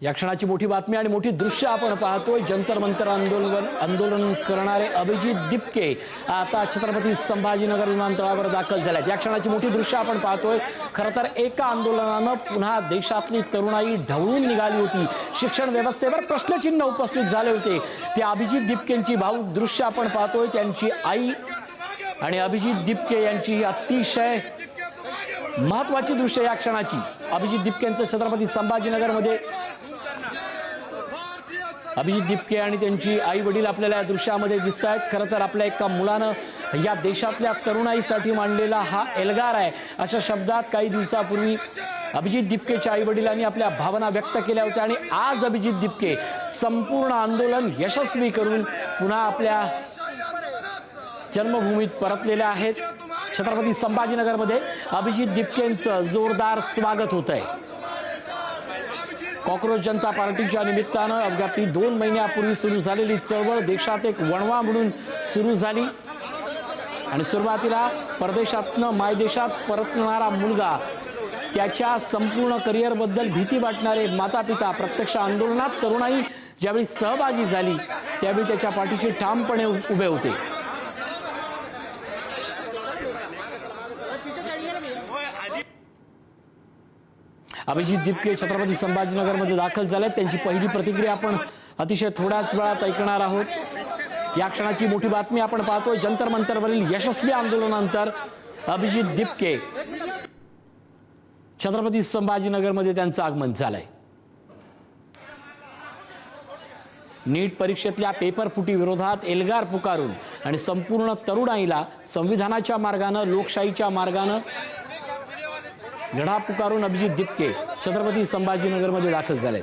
या क्षणाची मोठी बातमी आणि मोठी दृश्य आपण पाहतोय। जंतर मंतर आंदोलन करणारे अभिजित दिपके आता छत्रपती संभाजीनगर विमानतळावर दाखल झालेत। या क्षणाची मोठी दृश्य आपण पाहतोय। खरं तर एका आंदोलनानं पुन्हा देशातली तरुणाई ढवळून निघाली होती। शिक्षण व्यवस्थेवर प्रश्नचिन्ह उपस्थित झाले होते। त्या अभिजित दिपकेंची भावुक दृश्य आपण पाहतोय। त्यांची आई आणि अभिजित दिपके यांची अतिशय महत्त्वाची दृश्य या क्षणाची। अभिजित दिपकेंचं छत्रपती संभाजीनगरमध्ये अभिजित दिपके आणि त्यांची आई वडील आपल्याला या दृश्यामध्ये दिसत आहेत। खरं तर आपल्या एका मुलानं या देशातल्या तरुणाईसाठी मांडलेला हा एल्गार आहे अशा शब्दात काही दिवसापूर्वी अभिजित दिपकेच्या आई वडिलांनी आपल्या भावना व्यक्त केल्या होत्या। आणि आज अभिजित दिपके संपूर्ण आंदोलन यशस्वी करून पुन्हा आपल्या जन्मभूमीत परतलेले आहेत। छत्रपती संभाजीनगरमध्ये अभिजित दिपकेंचं जोरदार स्वागत होत आहे। कॉकरोच जनता पार्टीच्या निमित्तानं अवघ्या 2 महिन्यापूर्वी सुरू झालेली चळवळ देशात एक वणवा म्हणून सुरू झाली आणि सुरुवातीला परदेशातनं मायदेशात परतणारा मुलगा, त्याच्या संपूर्ण करिअरबद्दल भीती वाटणारे मातापिता, प्रत्यक्ष आंदोलनात तरुणाई ज्यावेळी सहभागी झाली त्यावेळी त्याच्या पाठीशी ठामपणे उभे होते। अभिजित दिपके छत्रपती संभाजीनगरमध्ये दाखल झाले। त्यांची पहिली प्रतिक्रिया आपण अतिशय थोड्याच वेळात ऐकणार आहोत। या क्षणाची मोठी बातमी आपण पाहतोय। जंतर मंतरवरील यशस्वी आंदोलनानंतर अभिजित दिपके छत्रपती संभाजीनगरमध्ये त्यांचं आगमन झालंय। नीट परीक्षेतल्या पेपर फुटी विरोधात एल्गार पुकारून आणि संपूर्ण तरुणाईला संविधानाच्या मार्गानं, लोकशाहीच्या मार्गानं लढा पुकारून अभिजित दिपके छत्रपती संभाजीनगरमध्ये दाखल झाले।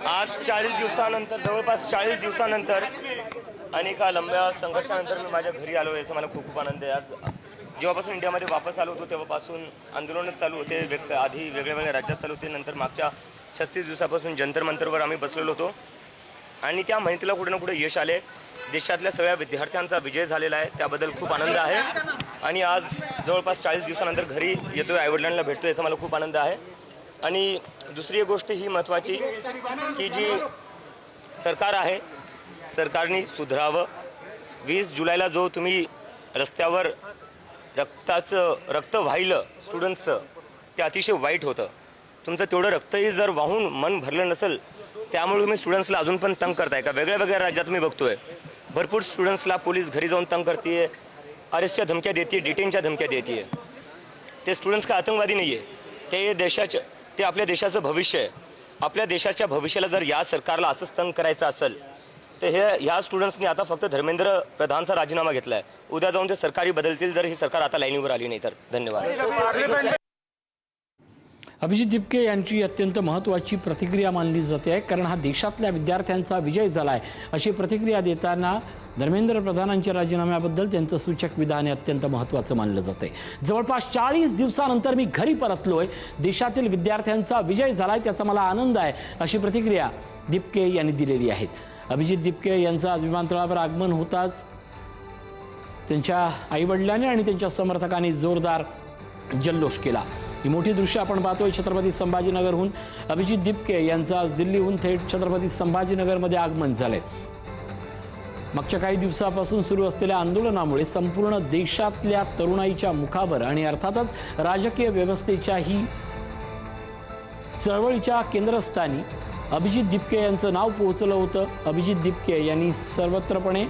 आज 40 दिवसानंतर, जवळपास 40 दिवसानंतर आणि एका लंब्या संघर्षानंतर मी माझ्या घरी आलो। याचा मला खूप आनंद आहे। आज जेव्हापासून इंडियामध्ये वापस आलो होतो तेव्हापासून आंदोलनच चालू होते। आधी वेगळ्या राज्यात चालू होते, नंतर मागच्या 36 दिवसापासून जंतर मंतरवर आम्ही बसलेलो होतो आणि त्या मेहनतीला कुठे ना कुठे यश आले। देशातल्या सगळ्या विद्यार्थ्यांचा विजय झालेला आहे, त्याबद्दल खूप आनंद आहे। आणि आज जवळपास 40 दिवसानंतर घरी येतोय, आईवडिलांना भेटतोय, याचा मला खूप आनंद आहे। आणि दुसरी एक गोष्ट ही महत्त्वाची की जी सरकार आहे, सरकारने सुधारावं। 20 जुलैला जो तुम्ही रस्त्यावर रक्त वाहिलं स्टुडंट्सचं, ते अतिशय वाईट होतं। तुमचं तेवढं रक्तही जर वाहून मन भरलं नसेल, त्यामुळे तुम्ही स्टुडंट्सला अजून पण तंग करताय का? वेगळ्या राज्यात मी बघतोय भरपूर स्टुडंट्सला पोलीस घरी जाऊन तंग करते, अरेस्टच्या धमक्या देते, डिटेनच्या धमक्या देते। ते स्टुडंट्स का आतंकवादी नाही आहे, ते आपल्या देशाचं भविष्य आहे। आपल्या देशाच्या भविष्याला जर या सरकारला असंच तंग करायचं असेल तर ह्या स्टुडंट्सनी आता फक्त धर्मेंद्र प्रधानचा राजीनामा घेतला आहे। उद्या जाऊन ते सरकारी बदलतील जर ही सरकार आता लाईनीवर आली नाही तर। धन्यवाद। अभिजित दिपके यांची अत्यंत महत्त्वाची प्रतिक्रिया मानली जाते आहे, कारण हा देशातल्या विद्यार्थ्यांचा विजय झाला आहे अशी प्रतिक्रिया देताना धर्मेंद्र प्रधानांच्या राजीनाम्याबद्दल त्यांचं सूचक विधान हे अत्यंत महत्त्वाचं मानलं जातं आहे। जवळपास 40 दिवसानंतर मी घरी परतलोय, देशातील विद्यार्थ्यांचा विजय झाला आहे, त्याचा मला आनंद आहे अशी प्रतिक्रिया दिपके यांनी दिलेली आहे। अभिजित दिपके यांचं आज विमानतळावर आगमन होताच त्यांच्या आईवडिलांनी आणि त्यांच्या समर्थकांनी जोरदार जल्लोष केला। ही मोठी दृश्य आपण पाहतोय छत्रपती संभाजीनगरहून। अभिजित दिपके यांचं आज दिल्लीहून थेट छत्रपती संभाजीनगरमध्ये आगमन झालंय। मागच्या काही दिवसापासून सुरू असलेल्या आंदोलनामुळे संपूर्ण देशातल्या तरुणाईच्या मुखावर आणि अर्थातच राजकीय व्यवस्थेच्याही चळवळीच्या केंद्रस्थानी अभिजित दिपके यांचं नाव पोहोचलं होतं। अभिजित दिपके यांनी सर्वत्रपणे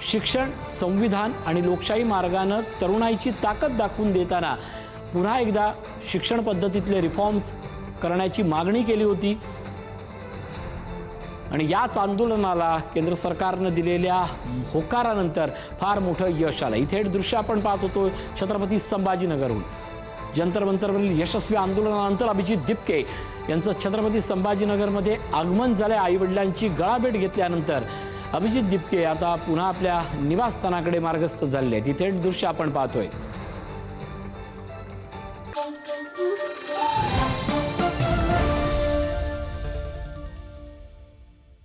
शिक्षण, संविधान आणि लोकशाही मार्गानं तरुणाईची ताकद दाखवून देताना पुन्हा एकदा शिक्षण पद्धतीतले रिफॉर्म्स करण्याची मागणी केली होती आणि याच आंदोलनाला केंद्र सरकारनं दिलेल्या होकारानंतर फार मोठं यश आलं। इथे दृश्य आपण पाहत होतो छत्रपती संभाजीनगरहून। जंतर मंतरवरील यशस्वी आंदोलनानंतर अभिजित दिपके यांचं छत्रपती संभाजीनगरमध्ये आगमन झालंय। आईवडिलांची गळाभेट घेतल्यानंतर अभिजित दिपके आता पुन्हा आपल्या निवासस्थानाकडे मार्गस्थ झाले आहेत। इथे दृश्य आपण पाहतोय।